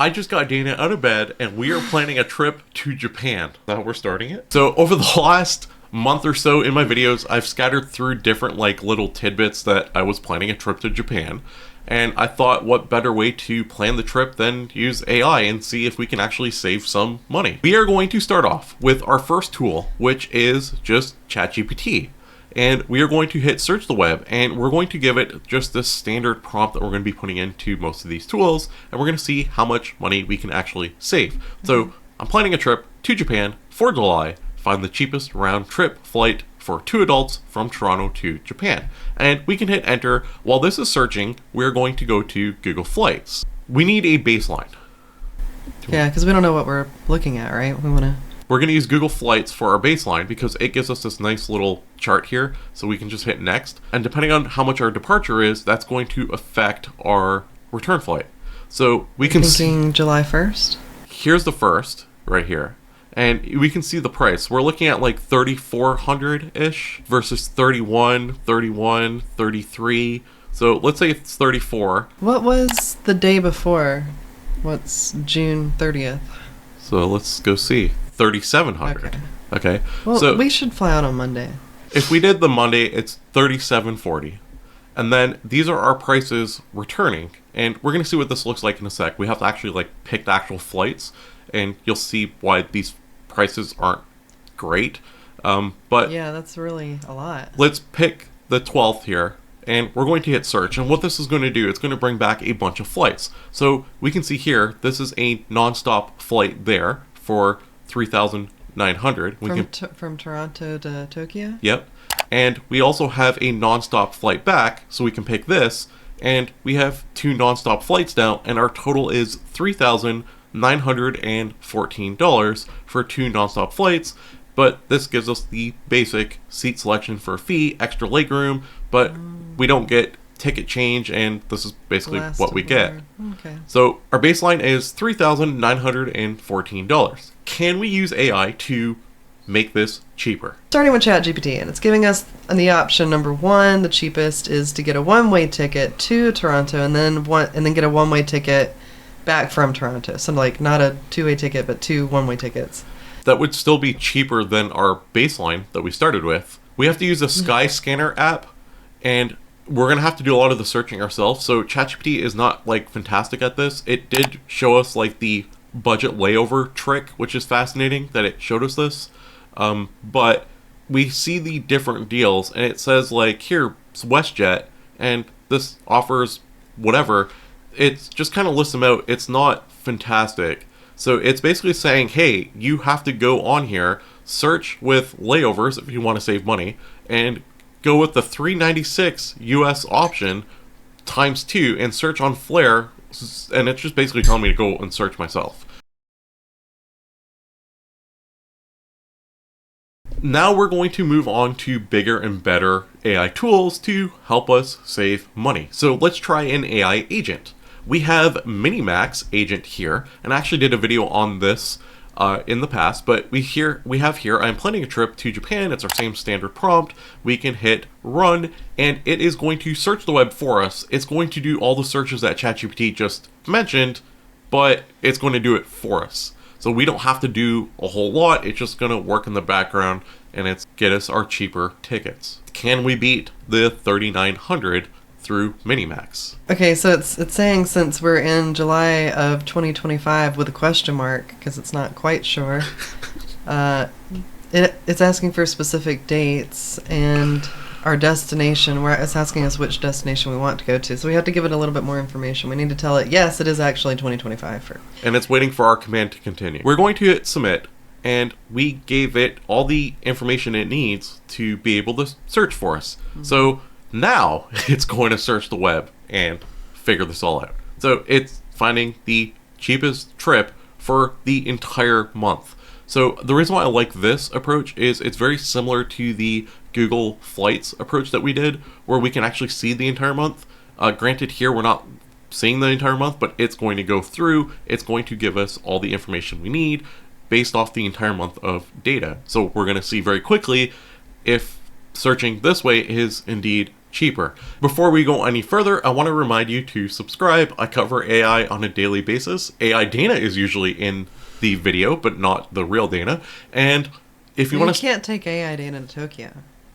I just got Dana out of bed and we are planning a trip to Japan. Now we're starting it. So over the last month or so in my videos, I've scattered through different like little tidbits that I was planning a trip to Japan. And I thought, what better way to plan the trip than use AI and see if we can actually save some money. We are going to start off with our first tool, which is just ChatGPT. And we are going to hit search the web, and we're going to give it just this standard prompt that we're going to be putting into most of these tools, and we're going to see how much money we can actually save. So I'm planning a trip to Japan for July. Find the cheapest round trip flight for 2 adults from Toronto to Japan. And we can hit enter. While this is searching, we're going to go to Google Flights. We need a baseline. Yeah, because we don't know what we're looking at, right? We're going to use Google Flights for our baseline because it gives us this nice little chart here, so we can just hit next. And depending on how much our departure is, that's going to affect our return flight. So we can see July 1st. Here's the first right here. And we can see the price. We're looking at like 3,400-ish versus 31, 31, 33. So let's say it's 34. What was the day before? What's June 30th? So let's go see. 3,700. Okay. Well, so we should fly out on Monday. If we did the Monday, it's 3,740. And then these are our prices returning. And we're going to see what this looks like in a sec. We have to actually like pick the actual flights, and you'll see why these prices aren't great. But yeah, that's really a lot. Let's pick the 12th here, and we're going to hit search. And what this is going to do, it's going to bring back a bunch of flights. So we can see here, this is a nonstop flight there for 3,900. From Toronto to Tokyo? Yep. And we also have a nonstop flight back, so we can pick this, and we have 2 nonstop flights now, and our total is $3,914 for 2 nonstop flights. But this gives us the basic seat selection for a fee, extra legroom, but we don't get ticket change, and this is basically what we get. Okay. So our baseline is $3,914. Can we use AI to make this cheaper? Starting with ChatGPT, and it's giving us the option number 1. The cheapest is to get a one-way ticket to Toronto, and then get a one-way ticket back from Toronto. So like not a two-way ticket, but 2 one-way tickets. That would still be cheaper than our baseline that we started with. We have to use a Skyscanner app, and we're going to have to do a lot of the searching ourselves. So ChatGPT is not like fantastic at this. It did show us like the budget layover trick, which is fascinating that it showed us this. But we see the different deals, and it says like, here's WestJet, and this offers whatever. It's just kind of lists them out. It's not fantastic. So it's basically saying, hey, you have to go on here, search with layovers if you want to save money, and go with the $396 US option times 2 and search on Flare, and it's just basically telling me to go and search myself. Now we're going to move on to bigger and better AI tools to help us save money. So let's try an AI agent. We have Minimax agent here, and I actually did a video on this in the past, but we have here, I'm planning a trip to Japan. It's our same standard prompt. We can hit run, and it is going to search the web for us. It's going to do all the searches that ChatGPT just mentioned, but it's going to do it for us. So we don't have to do a whole lot. It's just going to work in the background, and it's get us our cheaper tickets. Can we beat the 3,900 through Minimax? Okay, so it's saying since we're in July of 2025 with a question mark, because it's not quite sure, it's asking for specific dates and our destination, where it's asking us which destination we want to go to. So we have to give it a little bit more information. We need to tell it, yes, it is actually 2025. And it's waiting for our command to continue. We're going to hit submit, and we gave it all the information it needs to be able to search for us. Mm-hmm. So now it's going to search the web and figure this all out. So it's finding the cheapest trip for the entire month. So the reason why I like this approach is it's very similar to the Google Flights approach that we did, where we can actually see the entire month. Granted, here we're not seeing the entire month, but it's going to go through. It's going to give us all the information we need based off the entire month of data. So we're going to see very quickly if searching this way is indeed cheaper. Before we go any further, I want to remind you to subscribe. I cover AI on a daily basis. AI Dana is usually in the video, but not the real Dana. And if you want to... can't take AI Dana to Tokyo.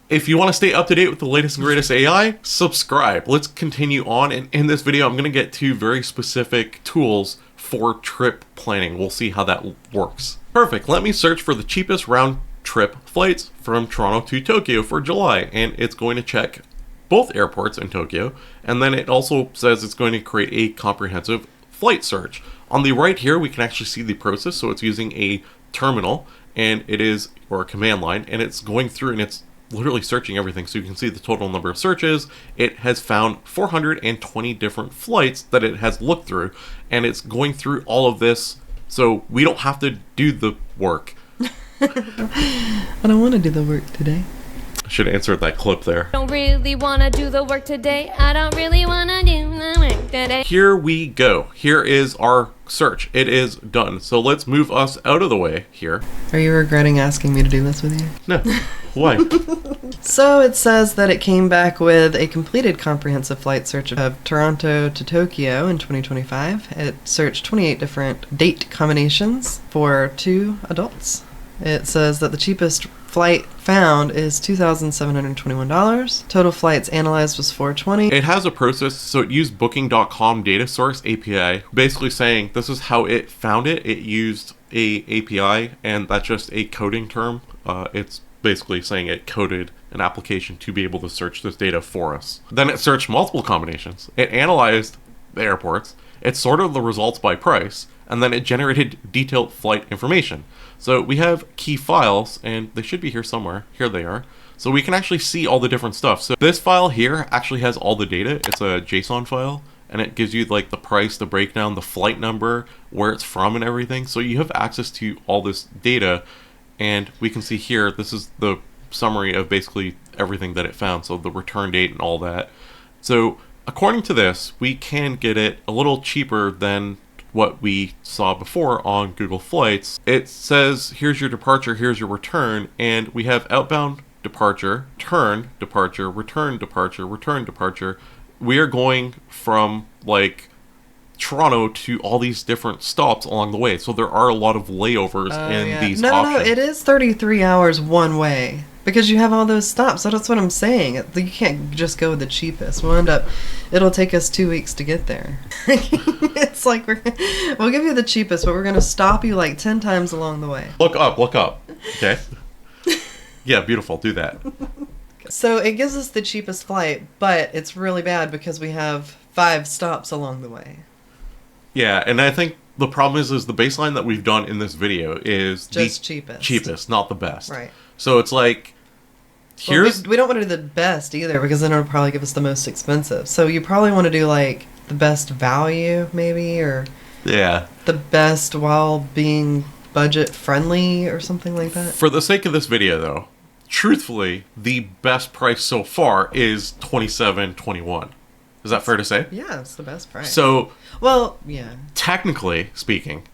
If you want to stay up to date with the latest and greatest AI, subscribe. Let's continue on. And in this video, I'm going to get to very specific tools for trip planning. We'll see how that works. Perfect. Let me search for the cheapest round trip flights from Toronto to Tokyo for July. And it's going to check both airports in Tokyo. And then it also says it's going to create a comprehensive flight search. On the right here, we can actually see the process. So it's using a terminal and it is, or a command line, and it's going through and it's literally searching everything. So you can see the total number of searches. It has found 420 different flights that it has looked through, and it's going through all of this so we don't have to do the work. I don't want to do the work today. I should insert that clip there. Don't really want to do the work today. I don't really want to do the work today. Here we go. Here is our search. It is done. So let's move us out of the way here. Are you regretting asking me to do this with you? No. Why? So it says that it came back with a completed comprehensive flight search of Toronto to Tokyo in 2025. It searched 28 different date combinations for 2 adults. It says that the cheapest flight found is $2,721. Total flights analyzed was 420. It has a process, so it used booking.com data source API, basically saying this is how it found it. It used a API, and that's just a coding term. It's basically saying it coded an application to be able to search this data for us. Then it searched multiple combinations. It analyzed the airports. It sorted the results by price, and then it generated detailed flight information. So we have key files, and they should be here somewhere. Here they are. So we can actually see all the different stuff. So this file here actually has all the data. It's a JSON file, and it gives you like the price, the breakdown, the flight number, where it's from, and everything. So you have access to all this data, and we can see here, this is the summary of basically everything that it found. So the return date and all that. So according to this, we can get it a little cheaper than what we saw before on Google Flights. It says, here's your departure, here's your return, and we have outbound departure, return departure, return departure, return departure. We are going from like Toronto to all these different stops along the way. So there are a lot of layovers in these options. No, it is 33 hours one way. Because you have all those stops. So that's what I'm saying. You can't just go with the cheapest. It'll take us 2 weeks to get there. It's like, we'll give you the cheapest, but we're going to stop you like 10 times along the way. Look up. Okay. Yeah, beautiful. Do that. So it gives us the cheapest flight, but it's really bad because we have 5 stops along the way. Yeah, and I think the problem is the baseline that we've done in this video is just the cheapest, not the best. Right. So it's like, here's... we don't want to do the best either, because then it'll probably give us the most expensive. So you probably want to do like the best value, maybe, or yeah, the best while being budget friendly or something like that. For the sake of this video, though, truthfully, the best price so far is $27.21. Is that fair to say? Yeah, it's the best price. So, well, yeah. Technically speaking,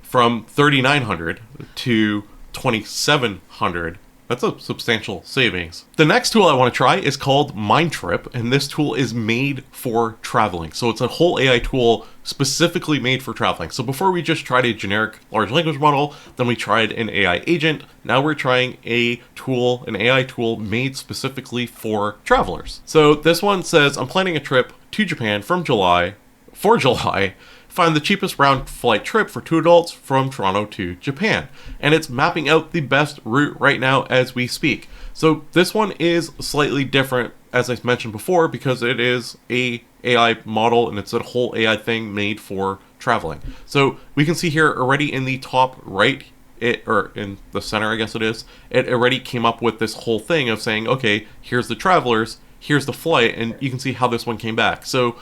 from $3,900 to $2,700, that's a substantial savings. The next tool I want to try is called Mindtrip, and this tool is made for traveling. So it's a whole AI tool specifically made for traveling. So before we just tried a generic large language model, then we tried an AI agent. Now we're trying an AI tool made specifically for travelers. So this one says, I'm planning a trip to Japan for July. Find the cheapest round flight trip for 2 adults from Toronto to Japan. And it's mapping out the best route right now as we speak. So this one is slightly different, as I mentioned before, because it is a AI model and it's a whole AI thing made for traveling. So we can see here already in the top right, or in the center, I guess it is, it already came up with this whole thing of saying, okay, here's the travelers, here's the flight, and you can see how this one came back. So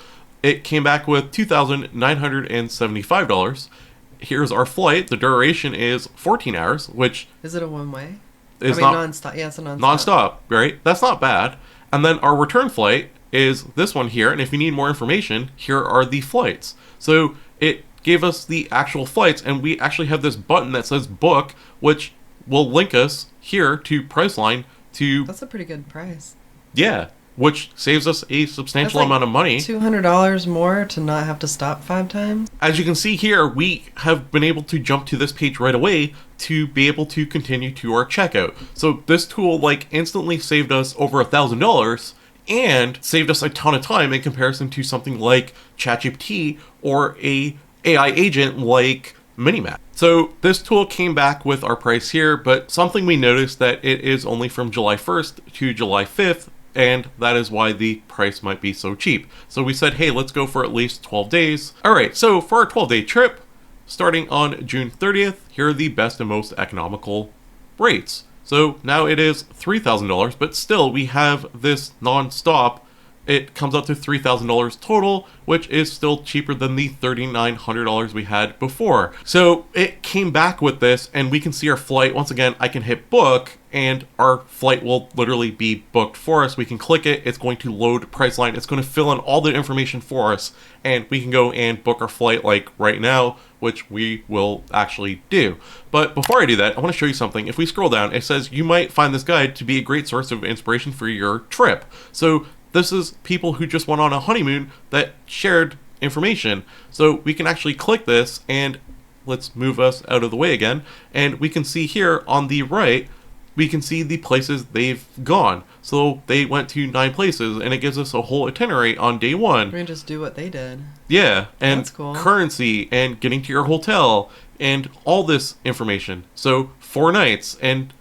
it came back with $2,975. Here's our flight. The duration is 14 hours, which... Is it a one-way? Is non-stop. Yeah, it's a non-stop. Non-stop, right? That's not bad. And then our return flight is this one here, and if you need more information, here are the flights. So it gave us the actual flights, and we actually have this button that says book, which will link us here to Priceline to... That's a pretty good price. Yeah. which saves us a substantial That's like amount of money. $200 more to not have to stop 5 times. As you can see here, we have been able to jump to this page right away to be able to continue to our checkout. So this tool like instantly saved us over $1,000 and saved us a ton of time in comparison to something like ChatGPT or a AI agent like Minimap. So this tool came back with our price here, but something we noticed that it is only from July 1st to July 5th, and that is why the price might be so cheap. So we said, hey, let's go for at least 12 days. All right, so for our 12-day trip, starting on June 30th, here are the best and most economical rates. So now it is $3,000, but still we have this non-stop. It comes up to $3,000 total, which is still cheaper than the $3,900 we had before. So it came back with this, and we can see our flight. Once again, I can hit book, and our flight will literally be booked for us. We can click it, it's going to load Priceline, it's going to fill in all the information for us, and we can go and book our flight like right now, which we will actually do. But before I do that, I want to show you something. If we scroll down, it says you might find this guide to be a great source of inspiration for your trip. So this is people who just went on a honeymoon that shared information. So we can actually click this, and let's move us out of the way again. And we can see here on the right, we can see the places they've gone. So they went to 9 places, and it gives us a whole itinerary on day 1. We can just do what they did. Yeah, and That's cool. Currency, and getting to your hotel, and all this information. So 4 nights, and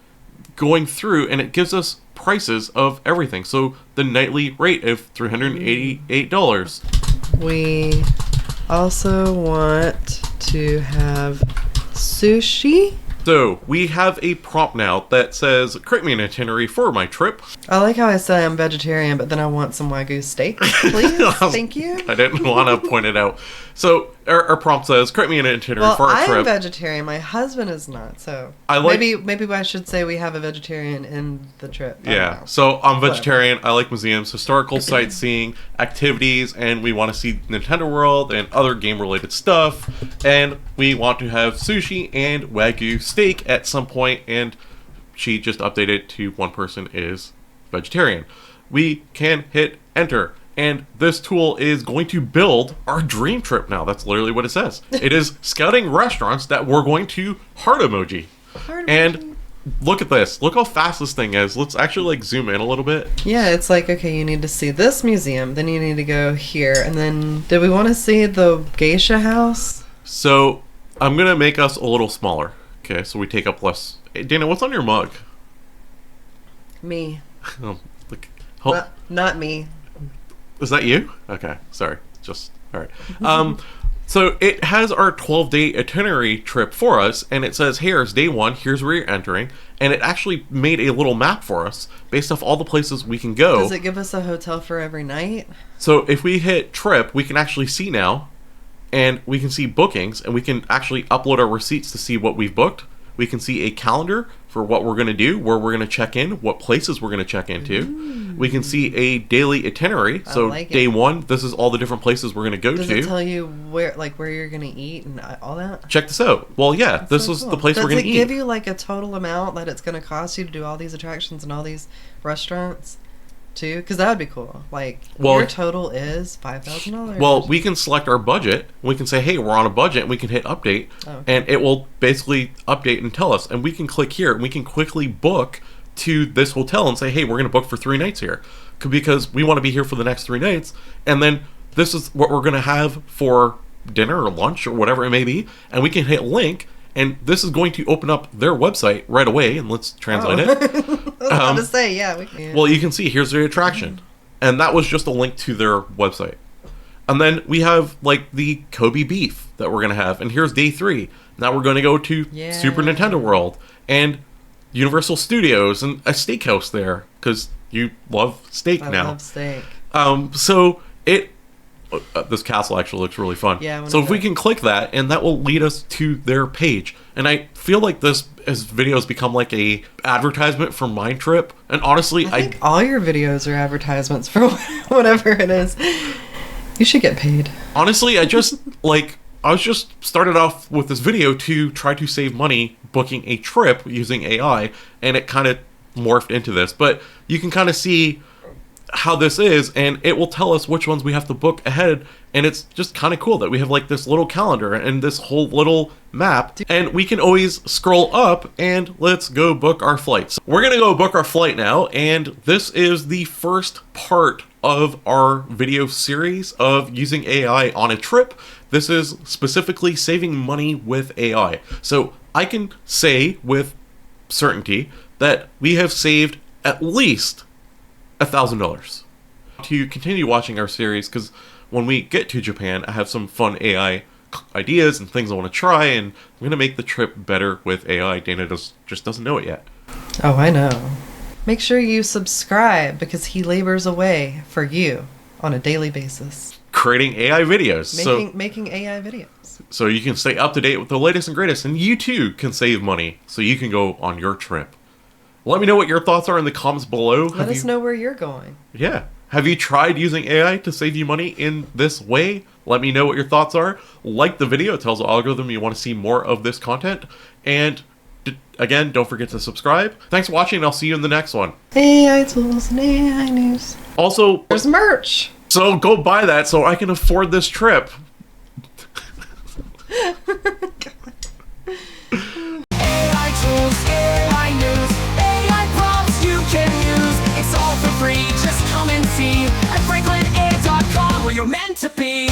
going through, and it gives us prices of everything. So the nightly rate of $388. We also want to have sushi. So we have a prompt now that says, create me an itinerary for my trip. I like how I say I'm vegetarian, but then I want some Wagyu steak, please. Thank you. I didn't want to point it out. So our prompt says, create me an itinerary for our I'm trip. vegetarian. My husband is not, so I like- maybe I should say we have a vegetarian in the trip. I don't Yeah, know. so I'm vegetarian. I like museums, historical sightseeing, activities, and we want to see Nintendo World and other game-related stuff. And we want to have sushi and Wagyu steak at some point, and she just updated to one person is vegetarian. We can hit enter, and this tool is going to build our dream trip now. That's literally what it says. It is scouting restaurants that we're going to heart emoji. Heart And emoji. look at this. Look how fast this thing is. Let's actually like zoom in a little bit. Yeah, it's like, okay, you need to see this museum, then you need to go here, and then did we want to see the geisha house? So I'm going to make us a little smaller. Okay, so we take up less. Hey, Dana, what's on your mug? Me. Oh, look. Oh, Not me. is that you? Okay, sorry. Just, all right. So it has our 12-day itinerary trip for us, and it says, here's day 1, here's where you're entering, and it actually made a little map for us based off all the places we can go. Does it give us a hotel for every night? So if we hit trip, we can actually see now, and we can see bookings, and we can actually upload our receipts to see what we've booked. We can see a calendar for what we're going to do, where we're going to check in, what places we're going to check into. Ooh. We can see a daily itinerary. I So like it. day 1, this is all the different places we're going to go Does to. it tell you where you're gonna eat and all that? Check this out. Well, yeah, this So is cool. the place we're going to Does it give eat. you like a total amount that it's gonna cost you to do all these attractions and all these restaurants too? Because that would be cool. Like, Well- your total is $5,000. Well, we can select our budget. We can say, hey, we're on a budget, and we can hit update, Oh, okay. and it will basically update and tell us. And we can click here, and we can quickly book to this hotel and say, hey, we're going to book for 3 nights here, because we want to be here for the next 3 nights. And then this is what we're going to have for dinner or lunch or whatever it may be. And we can hit link, and this is going to open up their website right away. And let's translate it. I was about to say, yeah, we can. Well, you can see here's the attraction, and that was just a link to their website. And then we have like the Kobe beef that we're gonna have, and here's day 3. Now we're gonna go to Yeah. Super Nintendo World and Universal Studios and a steakhouse there because you love steak I now. love steak. So it this castle actually looks really fun. Yeah, I wanna so if go. we can click that, and that will lead us to their page. And I feel like this video has become like a advertisement for Mindtrip. And honestly, I think all your videos are advertisements for whatever it is. You should get paid. honestly, I just like I was just started off with this video to try to save money booking a trip using AI, and it kind of morphed into this. But you can kind of see how this is, and it will tell us which ones we have to book ahead. And it's just kind of cool that we have like this little calendar and this whole little map, and we can always scroll up and let's go book our flights. We're gonna go book our flight now, and this is the first part of our video series of using AI on a trip. This is specifically saving money with AI. So I can say with certainty that we have saved at least $1,000. To continue watching our series, because when we get to Japan, I have some fun AI ideas and things I want to try, and I'm going to make the trip better with AI. Dana just doesn't know it yet. Oh, I know. Make sure you subscribe because he labors away for you on a daily basis. Creating AI videos. Making AI videos. So you can stay up to date with the latest and greatest, and you too can save money so you can go on your trip. Let me know what your thoughts are in the comments below. Let us know where you're going. Yeah. Have you tried using AI to save you money in this way? Let me know what your thoughts are. Like the video. It tells the algorithm you want to see more of this content. And again, don't forget to subscribe. Thanks for watching, and I'll see you in the next one. AI tools and AI news. Also, There's merch. so go buy that so I can afford this trip. AI tools, AI news, AI prompts you can use. It's all for free, just come and see at franklinai.com where you're meant to be.